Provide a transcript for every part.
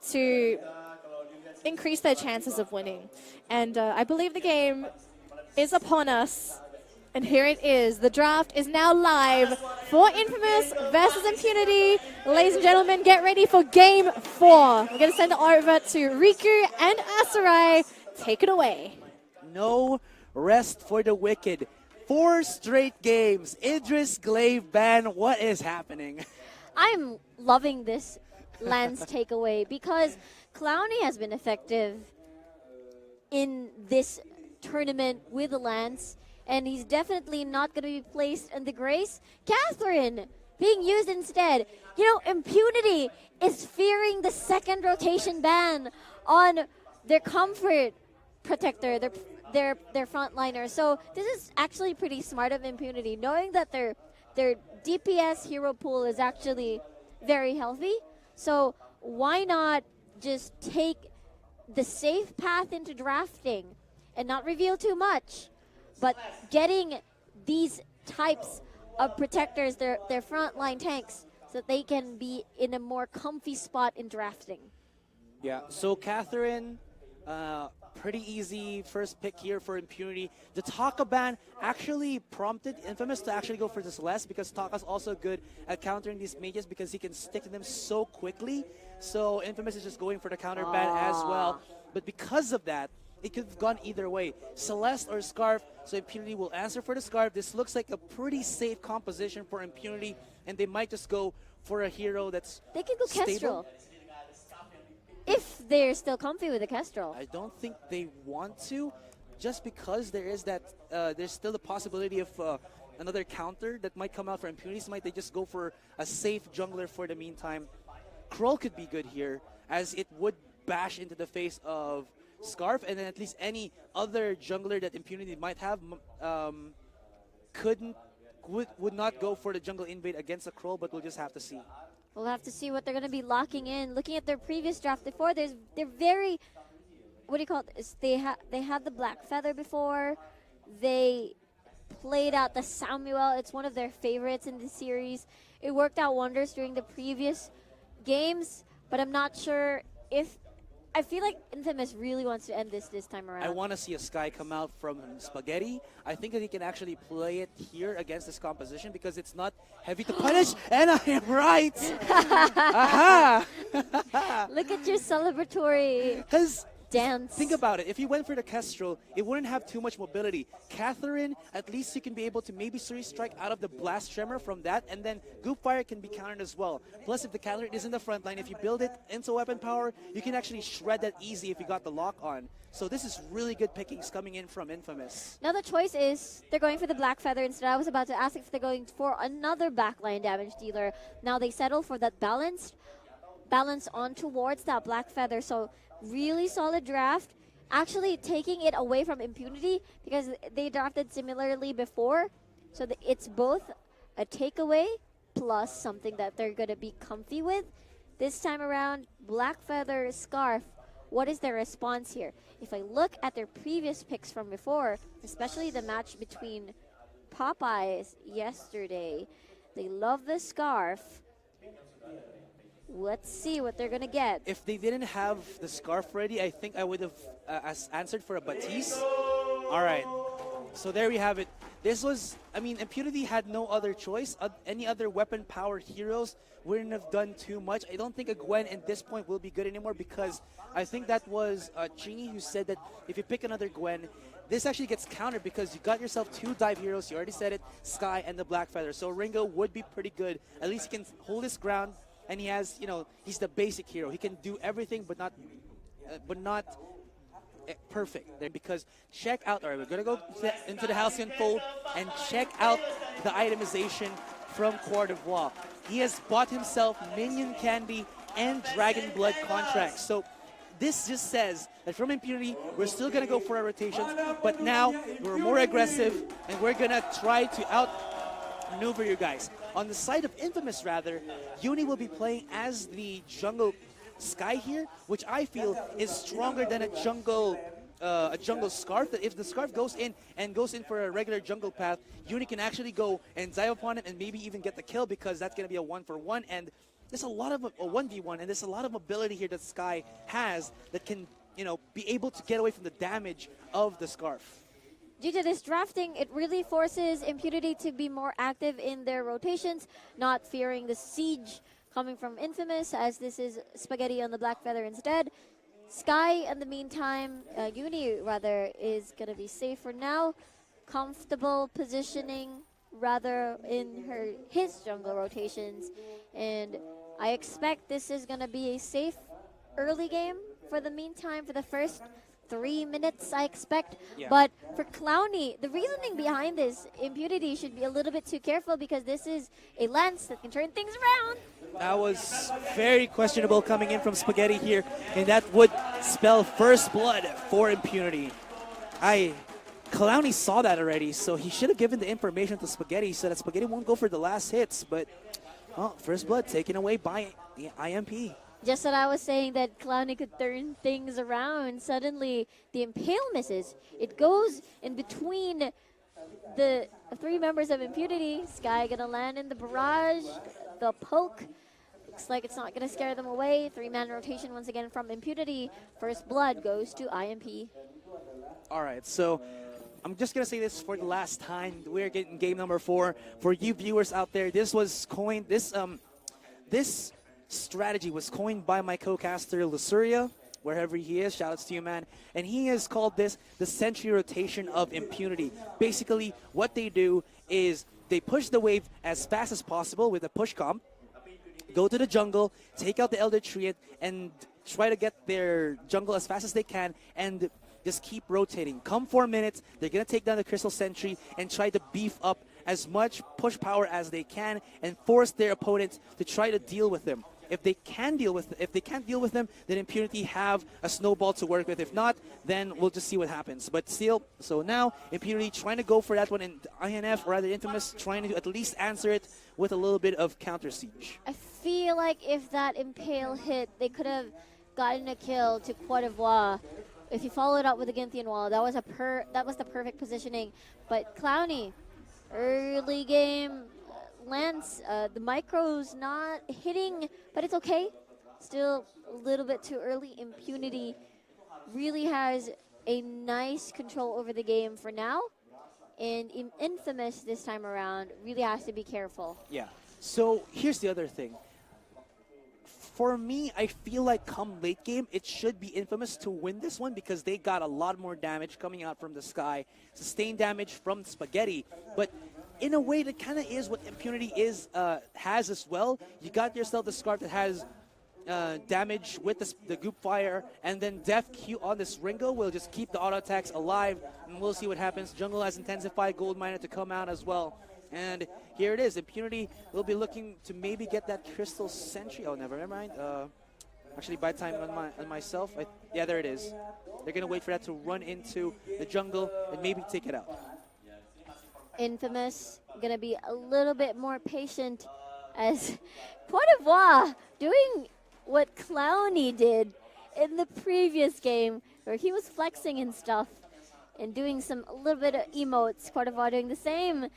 to increase their chances of winning. And I believe the game is upon us. And here it is. The draft is now live for Infamous versus Impunity. Ladies and gentlemen, get ready for game 4. We're going to send it over to Riku and Asurai. Take it away. No rest for the wicked. 4 straight games. Idris Glaive ban. What is happening? I'm loving this Lance takeaway because Clowny has been effective in this tournament with the Lance, and he's definitely not going to be placed in the Grace. Catherine being used instead. You know, Impunity is fearing the second rotation ban on their comfort protector, their frontliner. So this is actually pretty smart of Impunity, knowing that their DPS hero pool is actually very healthy. So why not just take the safe path into drafting and not reveal too much, but getting these types of protectors, their frontline tanks, so that they can be in a more comfy spot in drafting. Yeah, so Catherine, pretty easy first pick here for Impunity. The Taka ban actually prompted Infamous to actually go for the Celeste, because Taka's also good at countering these mages because he can stick to them so quickly. So Infamous is just going for the counter ban as well. But because of that, it could have gone either way. Celeste or Scarf, so Impunity will answer for the Scarf. This looks like a pretty safe composition for Impunity, and they might just go for a hero that's They can go stable. Kestrel. If they're still comfy with the Kestrel. I don't think they want to, just because there is that, there's still the possibility of another counter that might come out for Impunity. So might they just go for a safe jungler for the meantime. Kroll could be good here, as it would bash into the face of Scarf, and then at least any other jungler that Impunity might have would not go for the jungle invade against a Kroll, but we'll just have to see. We'll have to see what they're going to be locking in. Looking at their previous draft before, they're very, what do you call it? They had the Black Feather before. They played out the Samuel. It's one of their favorites in the series. It worked out wonders during the previous games, but I'm not sure if. I feel like Infamous really wants to end this time around. I want to see a Sky come out from Spaghetti. I think that he can actually play it here against this composition because it's not heavy to punish, and I am right. Aha! Look at your celebratory dance. Think about it. If you went for the Kestrel, it wouldn't have too much mobility. Catherine, at least you can be able to maybe Suri Strike out of the Blast Tremor from that, and then Goop Fire can be countered as well. Plus, if the Catherine is in the front line, if you build it into weapon power, you can actually shred that easy if you got the lock on. So this is really good pickings coming in from Infamous. Now the choice is they're going for the Black Feather instead. I was about to ask if they're going for another backline damage dealer. Now they settle for that balance on towards that Black Feather. So really solid draft. Actually taking it away from Impunity because they drafted similarly before. So it's both a takeaway plus something that they're going to be comfy with. This time around, Black Feather, Scarf. What is their response here? If I look at their previous picks from before, especially the match between Popeyes yesterday, they love the Scarf. Let's see what they're going to get. If they didn't have the Scarf ready, I think I would have answered for a Batiste. All right. So there we have it. This was, I mean, Impunity had no other choice. Any other weapon-powered heroes wouldn't have done too much. I don't think a Gwen at this point will be good anymore because I think that was Chini who said that if you pick another Gwen, this actually gets countered because you got yourself 2 dive heroes. You already said it, Sky and the Black Feather. So Ringo would be pretty good. At least he can hold his ground. And he has, you know, he's the basic hero. He can do everything, but not perfect. Because check out, all right, we're gonna go into the Halcyon Fold and check out the itemization from Coeur d'Ivoire. He has bought himself Minion Candy and Dragon Blood contracts. So this just says that from Impunity, we're still gonna go for our rotations, but now we're more aggressive and we're gonna try to outmaneuver you guys. On the side of Infamous, rather, Uni will be playing as the jungle Sky here, which I feel is stronger than a jungle Scarf. That if the Scarf goes in for a regular jungle path, Uni can actually go and dive upon it and maybe even get the kill because that's going to be a 1-for-1. And there's a lot of a 1v1, and there's a lot of ability here that Sky has that can, be able to get away from the damage of the Scarf. Due to this drafting, it really forces Impunity to be more active in their rotations, not fearing the siege coming from Infamous, as this is Spaghetti on the Black Feather instead. Sky, in the meantime, Uni rather, is going to be safe for now. Comfortable positioning rather in his jungle rotations, and I expect this is going to be a safe early game for the meantime, for the first 3 minutes, I expect. Yeah. But for Clowny, the reasoning behind this, Impunity should be a little bit too careful because this is a Lance that can turn things around. That was very questionable coming in from Spaghetti here, and that would spell first blood for Impunity. Clowny saw that already, so he should have given the information to Spaghetti so that Spaghetti won't go for the last hits, but first blood taken away by the IMP. Just that I was saying that Clowny could turn things around. Suddenly, the Impale misses. It goes in between the 3 members of Impunity. Sky gonna land in the barrage. The poke. Looks like it's not gonna scare them away. 3-man rotation once again from Impunity. First blood goes to IMP. All right, so I'm just going to say this for the last time. We're getting game number 4. For you viewers out there, this was coined, this strategy was coined by my co-caster, Lusuria, wherever he is. Shout outs to you, man. And he has called this the Sentry Rotation of Impunity. Basically, what they do is they push the wave as fast as possible with a push comp, go to the jungle, take out the Elder Triad, and try to get their jungle as fast as they can, and just keep rotating. Come 4 minutes, they're going to take down the Crystal Sentry and try to beef up as much push power as they can and force their opponents to try to deal with them. If they can't deal with them, then Impunity have a snowball to work with. If not, then we'll just see what happens. But still, so now Impunity trying to go for that one, and INF, or rather Infamous, trying to at least answer it with a little bit of counter siege. I feel like if that Impale hit, they could have gotten a kill to Croix d'Ivoire. If you followed up with the Gynthian Wall, that was the perfect positioning. But Clowny, early game, Lance, the micro's not hitting, but it's okay. Still a little bit too early. Impunity really has a nice control over the game for now. And Infamous this time around really has to be careful. Yeah. So here's the other thing. For me, I feel like come late game, it should be Infamous to win this one because they got a lot more damage coming out from the Sky. Sustained damage from Spaghetti. But in a way, that kind of is what Impunity has as well. You got yourself the Scarf that has damage with the Goop Fire, and then Def Q on this Ringo will just keep the auto attacks alive, and we'll see what happens. Jungle has intensified Gold Miner to come out as well. And here it is. Impunity will be looking to maybe get that Crystal Sentry. Oh, never mind. Actually, by time on myself. Yeah, there it is. They're going to wait for that to run into the jungle and maybe take it out. Infamous going to be a little bit more patient as Croix d'Ivoire doing what Clowny did in the previous game where he was flexing and stuff and doing a little bit of emotes. Croix d'Ivoire doing the same.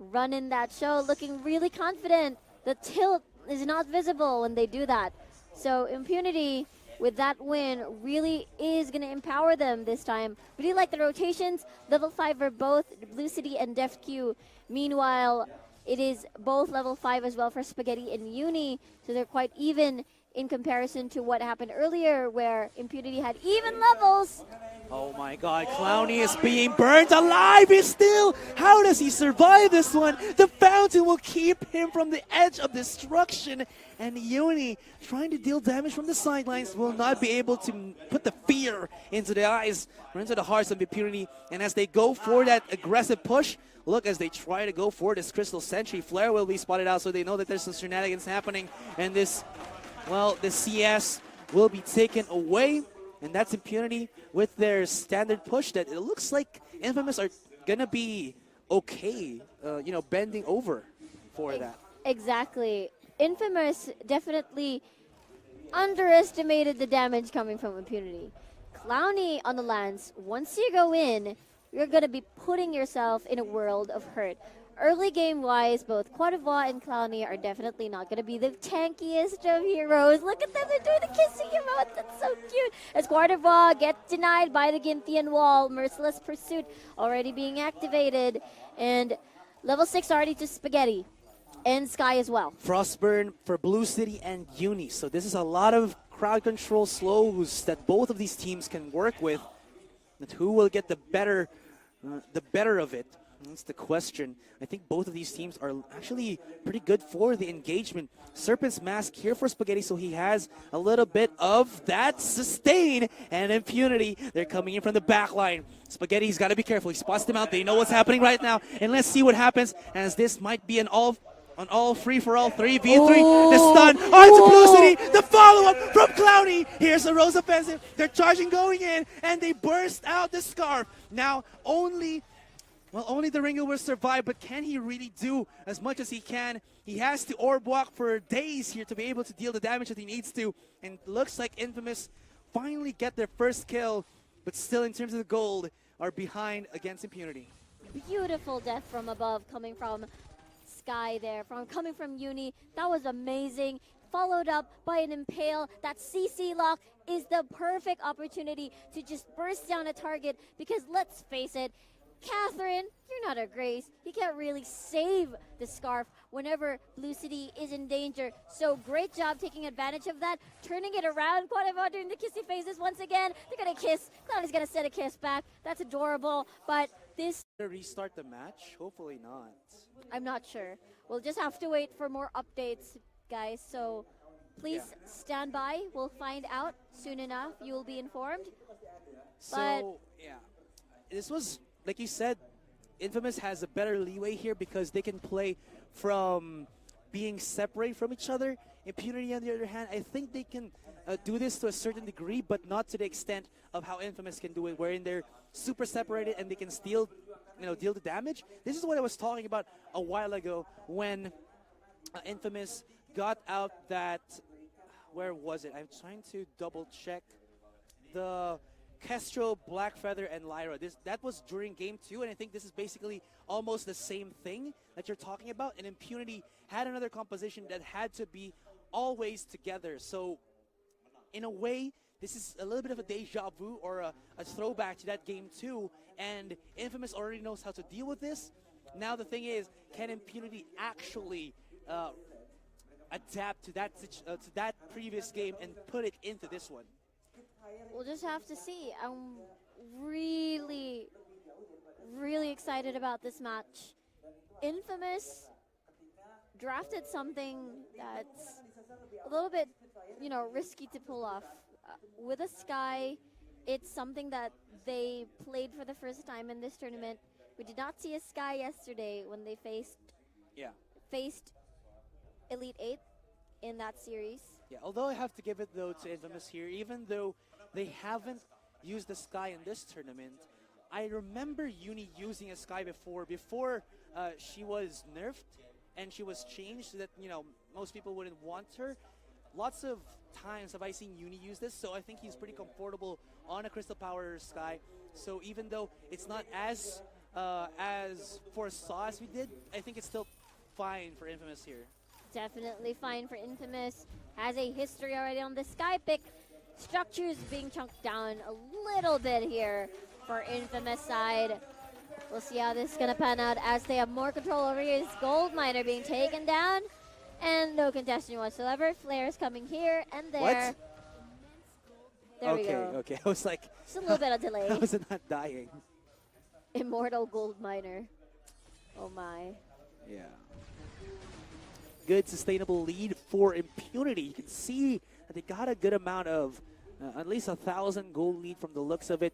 Running that show, looking really confident. The tilt is not visible when they do that. So Impunity, with that win, really is going to empower them this time. Really like the rotations. Level 5 are both Blue City and Def Q. Meanwhile, it is both level 5 as well for Spaghetti and Uni. So they're quite even in comparison to what happened earlier where Impunity had even levels. Oh my god, Clowny is being burnt alive still! How does he survive this one? The fountain will keep him from the edge of destruction, and Uni, trying to deal damage from the sidelines, will not be able to put the fear into the eyes or into the hearts of Impunity. And as they go for that aggressive push, look, as they try to go for this Crystal Sentry, Flare will be spotted out so they know that there's some shenanigans happening, and this, well, the CS will be taken away. And that's Impunity with their standard push that it looks like Infamous are going to be okay, bending over for that. Exactly. Infamous definitely underestimated the damage coming from Impunity. Clowny on the Lance, once you go in, you're going to be putting yourself in a world of hurt. early game wise, both Cote d'Ivoire and Clowny are definitely not going to be the tankiest of heroes. Look at them, they're doing the kissing emote. That's so cute. As Cote d'Ivoire gets denied by the Ginthian wall, Merciless Pursuit already being activated, and level 6 already to Spaghetti. And Sky as well. Frostburn for Blue City and Uni. So this is a lot of crowd control slows that both of these teams can work with. And who will get the better of it? That's the question. I think both of these teams are actually pretty good for the engagement. Serpent's Mask here for Spaghetti, so he has a little bit of that sustain and Impunity. They're coming in from the back line. Spaghetti's got to be careful. He spots them out. They know what's happening right now. And let's see what happens, as this might be an all free-for-all 3v3. The stun onto Blue City. The follow-up from Clowny. Here's a Rose offensive. They're charging going in, and they burst out the Scarf. Now, only the Ringo will survive, but can he really do as much as he can? He has to orb walk for days here to be able to deal the damage that he needs to. And looks like Infamous finally get their first kill, but still in terms of the gold are behind against Impunity. Beautiful death from above coming from Sky there, coming from Uni. That was amazing. Followed up by an Impale. That CC lock is the perfect opportunity to just burst down a target, because let's face it, Catherine, you're not a Grace. You can't really save the Scarf whenever Blue City is in danger. So great job taking advantage of that, turning it around. Cote d'Ivoire doing the kissy faces once again. They're going to kiss. Cloud is going to set a kiss back. That's adorable. But this... Restart the match? Hopefully not. I'm not sure. We'll just have to wait for more updates, guys. So please stand by. We'll find out soon enough. You will be informed. So, yeah. This was... Like you said, Infamous has a better leeway here because they can play from being separate from each other. Impunity, on the other hand, I think they can do this to a certain degree, but not to the extent of how Infamous can do it, wherein they're super separated and they can still, deal the damage. This is what I was talking about a while ago when Infamous got out that... Where was it? I'm trying to double check the... Kestrel, Blackfeather, and Lyra. That was during Game 2, and I think this is basically almost the same thing that you're talking about. And Impunity had another composition that had to be always together. So, in a way, this is a little bit of a deja vu or a throwback to that Game 2, and Infamous already knows how to deal with this. Now the thing is, can Impunity actually adapt to that previous game and put it into this one? We'll just have to see. I'm really, really excited about this match. Infamous drafted something that's a little bit, risky to pull off. With a Sky, it's something that they played for the first time in this tournament. We did not see a Sky yesterday when they faced Elite 8 in that series. Yeah, although I have to give it, though, to Infamous here, even though they haven't used the Sky in this tournament, I remember Uni using a Sky before she was nerfed and she was changed so that, most people wouldn't want her. Lots of times have I seen Uni use this, so I think he's pretty comfortable on a Crystal Power Sky. So even though it's not as foresaw as we did, I think it's still fine for Infamous here. Definitely fine for Infamous. Has a history already on the Sky pick. Structures being chunked down a little bit here for Infamous side. We'll see how this is going to pan out as they have more control over his gold miner being taken down. And no contestant whatsoever. Flares coming here and there. What? There we go. Okay. I was like... Just a little bit of delay. I was not dying. Immortal gold miner. Oh my. Yeah. Good sustainable lead for Impunity. You can see that they got a good amount of at least 1,000 gold lead from the looks of it.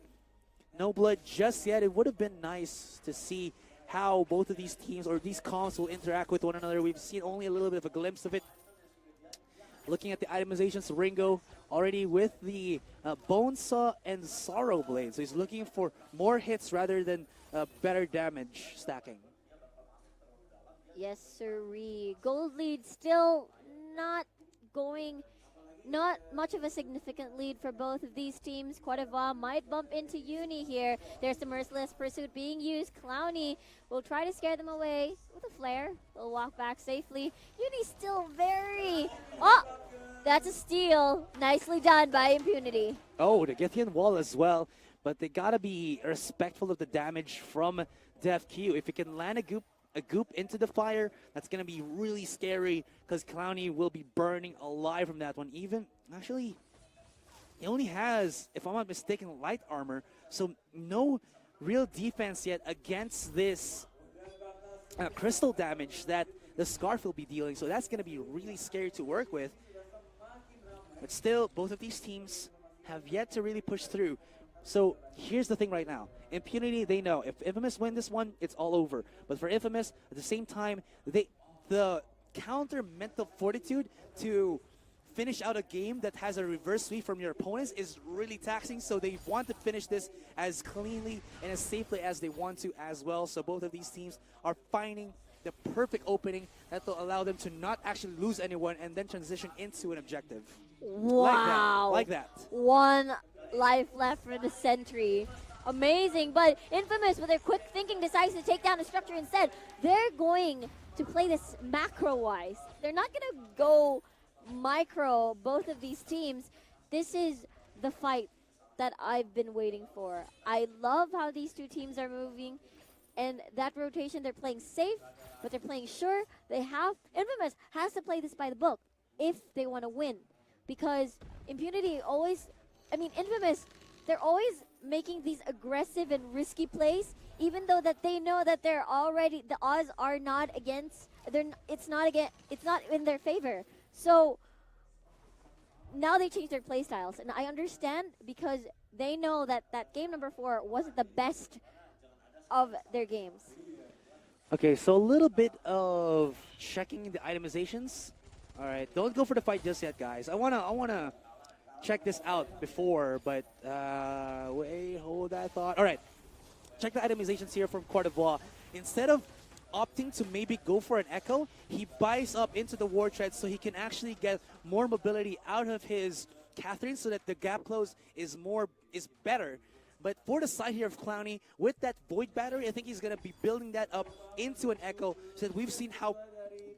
No blood just yet. It would have been nice to see how both of these teams or these comps will interact with one another. We've seen only a little bit of a glimpse of it. Looking at the itemizations, Ringo already with the Bone Saw and Sorrow Blade. So he's looking for more hits rather than better damage stacking. Yes, sirree. Gold lead still not going not much of a significant lead for both of these teams. Cote d'Ivoire might bump into Uni here. There's the merciless pursuit being used. Clowny will try to scare them away with a flare. They'll walk back safely. Uni still very... Oh! That's a steal. Nicely done by Impunity. Oh, the Githian wall as well. But they gotta be respectful of the damage from Def Q. If you can land a goop into the fire, that's gonna be really scary because Clowny will be burning alive from that one. Even, actually, he only has, if I'm not mistaken, light armor. So no real defense yet against this crystal damage that the Scarf will be dealing. So that's gonna be really scary to work with. But still, both of these teams have yet to really push through. So here's the thing right now. Impunity, they know if Infamous win this one, it's all over. But for Infamous, at the same time, the counter mental fortitude to finish out a game that has a reverse sweep from your opponents is really taxing. So they want to finish this as cleanly and as safely as they want to as well. So both of these teams are finding the perfect opening that will allow them to not actually lose anyone and then transition into an objective. Wow. Like that. One life left for the Sentry. Amazing, but Infamous, with their quick thinking, decides to take down the structure instead. They're going to play this macro-wise. They're not going to go micro, both of these teams. This is the fight that I've been waiting for. I love how these two teams are moving, and that rotation, they're playing safe, but they're playing sure. Infamous has to play this by the book if they want to win, because Impunity always, Infamous, they're always making these aggressive and risky plays, even though that they know that they're already, the odds are not against, it's not in their favor. So now they change their play styles, and I understand because they know that game number 4 wasn't the best of their games. Okay, so a little bit of checking the itemizations. All right, don't go for the fight just yet, guys. I wanna check this out before, but wait, hold that thought. All right, check the itemizations here from Cote d'Ivoire. Instead of opting to maybe go for an echo, he buys up into the war tread so he can actually get more mobility out of his Catherine so that the gap close is better. But for the side here of Clowny, with that Void Battery, I think he's going to be building that up into an Echo so that we've seen how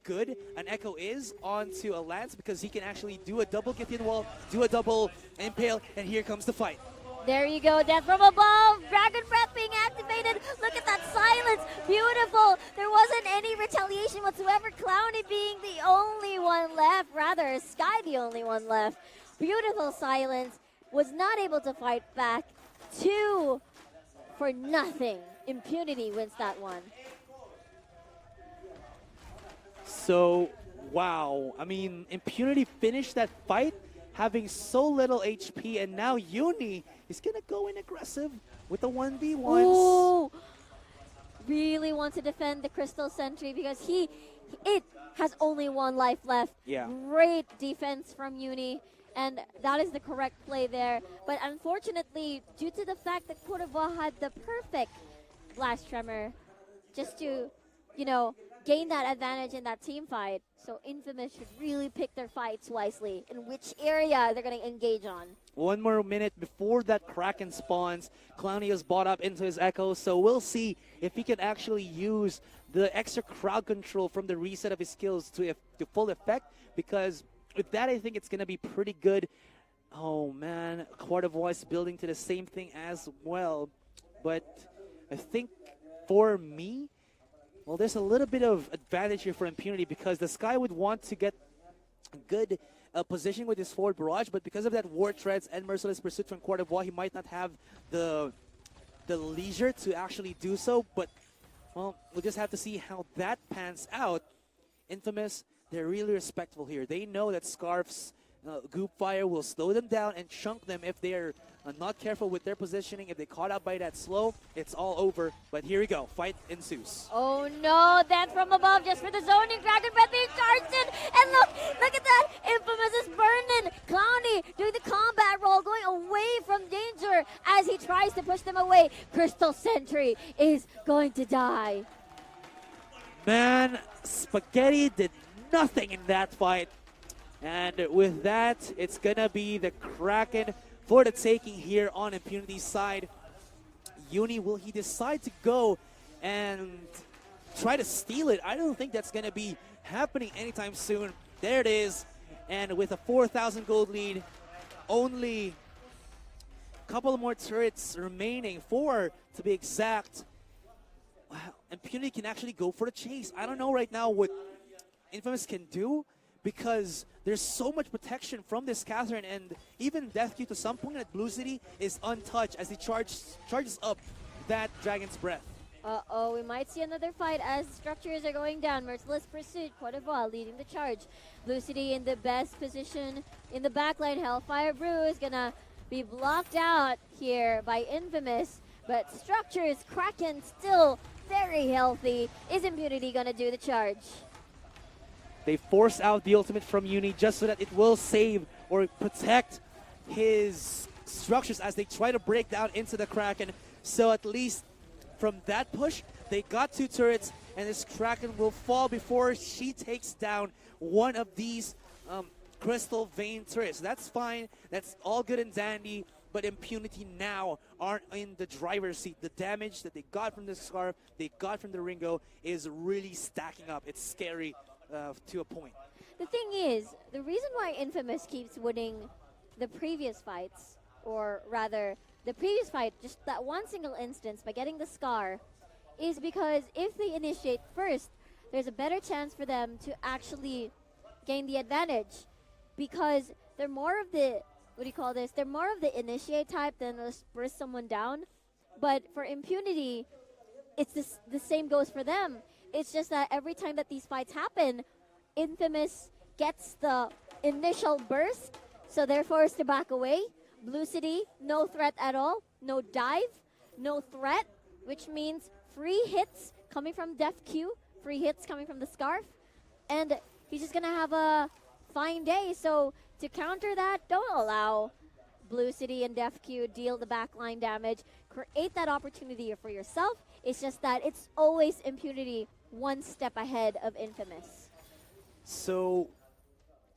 good an Echo is onto a Lance, because he can actually do a double Githian Wall, do a double Impale, and here comes the fight. There you go, Death from above, Dragon Breath being activated. Look at that silence, beautiful. There wasn't any retaliation whatsoever. Clowny being the only one left, rather Sky the only one left. Beautiful silence, was not able to fight back. 2 for nothing. Impunity wins that one. So, wow. Impunity finished that fight having so little HP, and now Uni is going to go in aggressive with the 1v1s. Ooh, really wants to defend the Crystal Sentry because it has only 1 life left. Yeah. Great defense from Uni. And that is the correct play there. But unfortunately, due to the fact that Cote d'Ivoire had the perfect Blast Tremor just to, gain that advantage in that team fight. So Infamous should really pick their fights wisely in which area they're going to engage on. 1 more minute before that Kraken spawns. Clowny is bought up into his Echo, so we'll see if he can actually use the extra crowd control from the reset of his skills to full effect, because with that, I think it's going to be pretty good. Oh, man. Cote d'Ivoire is building to the same thing as well. But I think for me, well, there's a little bit of advantage here for Impunity because the Sky would want to get a good position with his forward barrage, but because of that War Treads and Merciless Pursuit from Cote d'Ivoire, he might not have the leisure to actually do so. But, well, we'll just have to see how that pans out. Infamous, they're really respectful here. They know that Scarf's Goop Fire will slow them down and chunk them if they're not careful with their positioning. If they caught out by that slow, it's all over. But here we go. Fight ensues. Oh no, Death from above just for the zoning. Dragon Breath being charged in. And look at that. Infamous is burning. Clowny doing the combat roll, going away from danger as he tries to push them away. Crystal Sentry is going to die. Man, Spaghetti did nothing in that fight. And with that, it's gonna be the Kraken for the taking here on Impunity's side. Uni, will he decide to go and try to steal it? I don't think that's gonna be happening anytime soon. There it is. And with a 4,000 gold lead, only a couple more turrets remaining, 4 to be exact. Wow, Impunity can actually go for the chase. I don't know right now what Infamous can do, because there's so much protection from this Catherine, and even Death Q to some point at Blue City is untouched as he charges up that Dragon's Breath. Uh-oh, we might see another fight as structures are going down. Merciless Pursuit, Court of Wall leading the charge. Blue City in the best position in the backline. Hellfire Brew is gonna be blocked out here by Infamous, but structures, Kraken still very healthy. Is Impunity gonna do the charge? They force out the ultimate from Uni just so that it will save or protect his structures as they try to break down into the Kraken. So at least from that push, they got 2 turrets, and this Kraken will fall before she takes down one of these Crystal Vein turrets. That's fine. That's all good and dandy. But Impunity now aren't in the driver's seat. The damage that they got from the Scarf, they got from the Ringo, is really stacking up. It's scary to a point. The thing is, the reason why Infamous keeps winning the previous fights, or rather, the previous fight, just that one single instance by getting the Scar, is because if they initiate first, there's a better chance for them to actually gain the advantage, because they're more of the, what do you call this? They're more of the initiate type than the burst someone down. But for Impunity, it's the same goes for them. It's just that every time that these fights happen, Infamous gets the initial burst, so they're forced to back away. Blue City, no threat at all. No dive, no threat, which means free hits coming from Def Q, free hits coming from the Scarf, and he's just gonna have a fine day. So to counter that, don't allow Blue City and Def Q deal the backline damage. Create that opportunity for yourself. It's just that it's always Impunity one step ahead of Infamous. So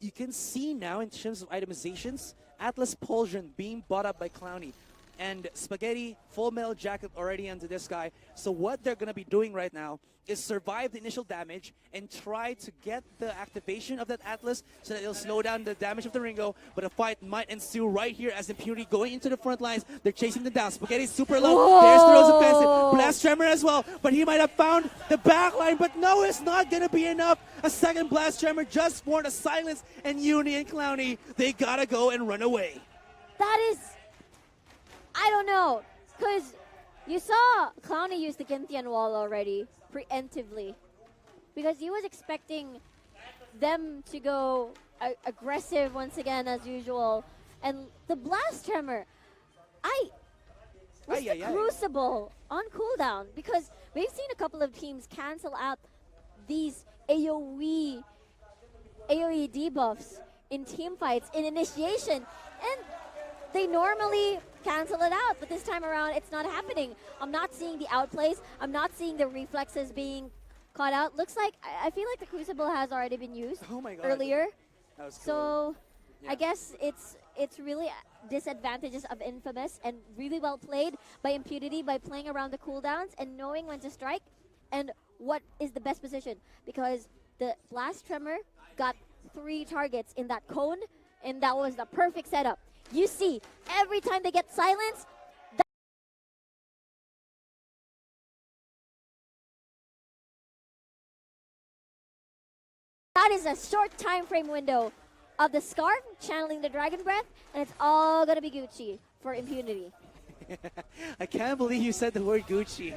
you can see now in terms of itemizations, Atlas Pauldron being bought up by Clowny, and Spaghetti, Full Metal Jacket already onto this guy. So what they're going to be doing right now is survive the initial damage and try to get the activation of that Atlas so that it'll slow down the damage of the Ringo. But a fight might ensue right here as Impunity going into the front lines. They're chasing them down. Spaghetti's super low. Whoa! There's the Rose Offensive. Blast Tremor as well. But he might have found the back line. But no, it's not going to be enough. A second Blast Tremor just for the silence. And Uni and Clowny, they got to go and run away. That is, I don't know, because you saw Clowny use the Ginthian wall already, preemptively, because he was expecting them to go aggressive once again as usual, and the Blast Tremor, was the Crucible on cooldown, because we've seen a couple of teams cancel out these AoE debuffs in team fights in initiation, and they normally cancel it out, but this time around it's not happening. I'm not seeing the outplays. I'm not seeing the reflexes being caught out. Looks like, I feel like the Crucible has already been used earlier. That was cool. So Yeah. I guess it's really disadvantages of Infamous, and really well played by Impunity by playing around the cooldowns and knowing when to strike and what is the best position, because the Blast Tremor got 3 targets in that cone, and that was the perfect setup. You see, every time they get silenced, that is a short time frame window of the Scarf channeling the Dragon Breath, and it's all gonna be Gucci for Impunity. I can't believe you said the word Gucci.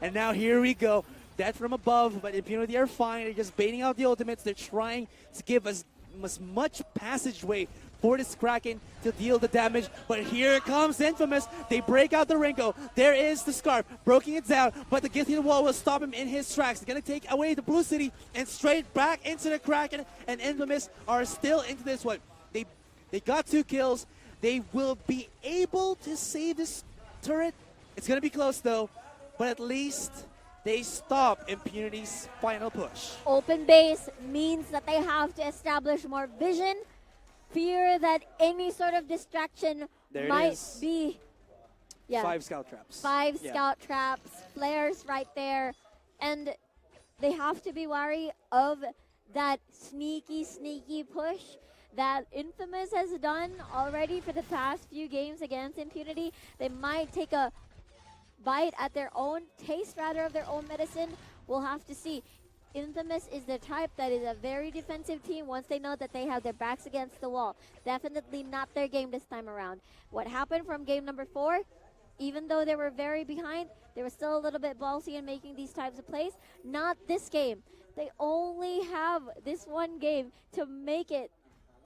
And now here we go. That from above, but Impunity are fine. They're just baiting out the ultimates. They're trying to give us as much passageway for this Kraken to deal the damage. But here comes Infamous. They break out the Ringo. There is the Scarf, breaking it down, but the Githian wall will stop him in his tracks. They're going to take away the Blue City and straight back into the Kraken, and Infamous are still into this one. They got 2 kills. They will be able to save this turret. It's going to be close though, but at least they stop Impunity's final push. Open base means that they have to establish more vision, fear that any sort of distraction There it might is. be. Yeah. 5 scout traps. Five Yeah. scout traps, flares right there, and they have to be wary of that sneaky push that Infamous has done already for the past few games against Impunity. They might take a bite at their own taste, rather, of their own medicine. We'll have to see. Infamous is the type that is a very defensive team once they know that they have their backs against the wall. Definitely not their game this time around. What happened from game number 4, even though they were very behind, they were still a little bit ballsy in making these types of plays. Not this game. They only have this one game to make it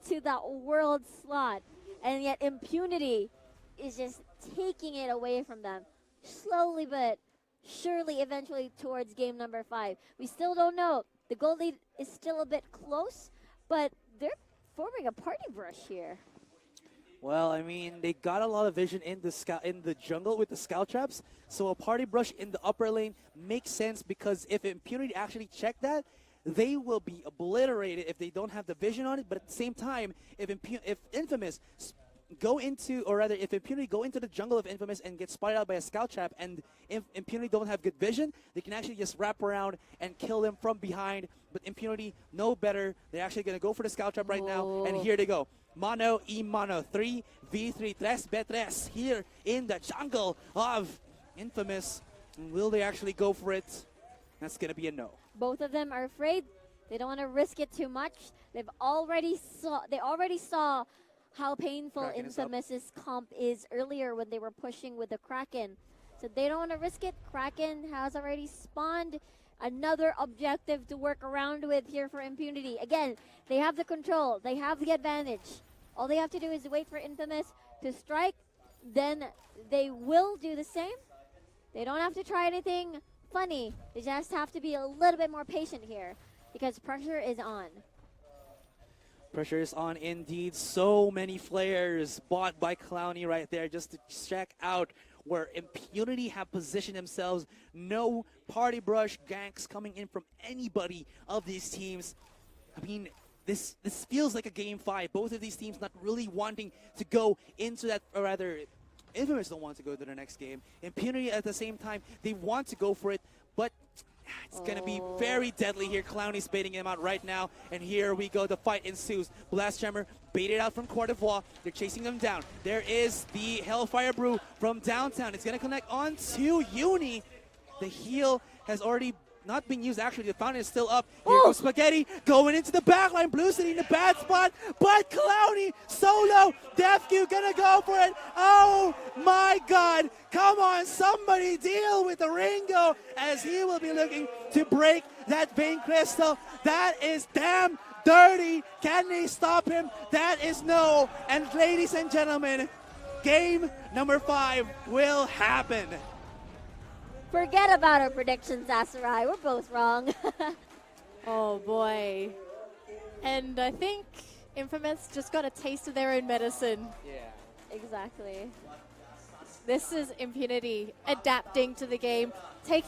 to that world slot. And yet Impunity is just taking it away from them. Slowly but surely, eventually towards game number 5. We still don't know. The goal lead is still a bit close, but they're forming a party brush here. Well, I mean, they got a lot of vision in the jungle with the scout traps, so a party brush in the upper lane makes sense, because if Impunity actually check that, they will be obliterated if they don't have the vision on it. But at the same time, if Infamous go into, or rather, if Impunity go into the jungle of Infamous and get spotted out by a scout trap, and if Impunity don't have good vision, they can actually just wrap around and kill them from behind. But Impunity know better. They're actually going to go for the scout trap right now, and here they go. Mano y mano, 3v3, 3v3 here in the jungle of Infamous. Will they actually go for it? That's going to be a no. Both of them are afraid. They don't want to risk it too much. They already saw how painful Kraken is Infamous's comp is earlier when they were pushing with the Kraken. So they don't want to risk it. Kraken has already spawned another objective to work around with here for Impunity. Again, they have the control. They have the advantage. All they have to do is wait for Infamous to strike. Then they will do the same. They don't have to try anything funny. They just have to be a little bit more patient here, because pressure is on. Pressure is on indeed. So many flares bought by Clowny right there just to check out where Impunity have positioned themselves. No party brush ganks coming in from anybody of these teams. I mean, this feels like a game 5. Both of these teams not really wanting to go into that, or rather, Infamous don't want to go to the next game. Impunity at the same time, they want to go for it, but it's going to be very deadly here. Clowny's baiting him out right now, and here we go. The fight ensues. Blast Jammer baited out from Coeur d'Ivoire. They're chasing them down. There is the Hellfire Brew from downtown. It's going to connect on to Uni. The heal has already not been used. Actually, the fountain is still up. Here goes Spaghetti going into the backline. Blue City in a bad spot, but Clowny solo. DefQ gonna go for it. Oh my God. Come on, somebody deal with the Ringo, as he will be looking to break that vein crystal. That is damn dirty. Can they stop him? That is no. And ladies and gentlemen, game number 5 will happen. Forget about our predictions, Asarai. We're both wrong. Oh boy. And I think Infamous just got a taste of their own medicine. Yeah. Exactly. This is Impunity adapting to the game, taking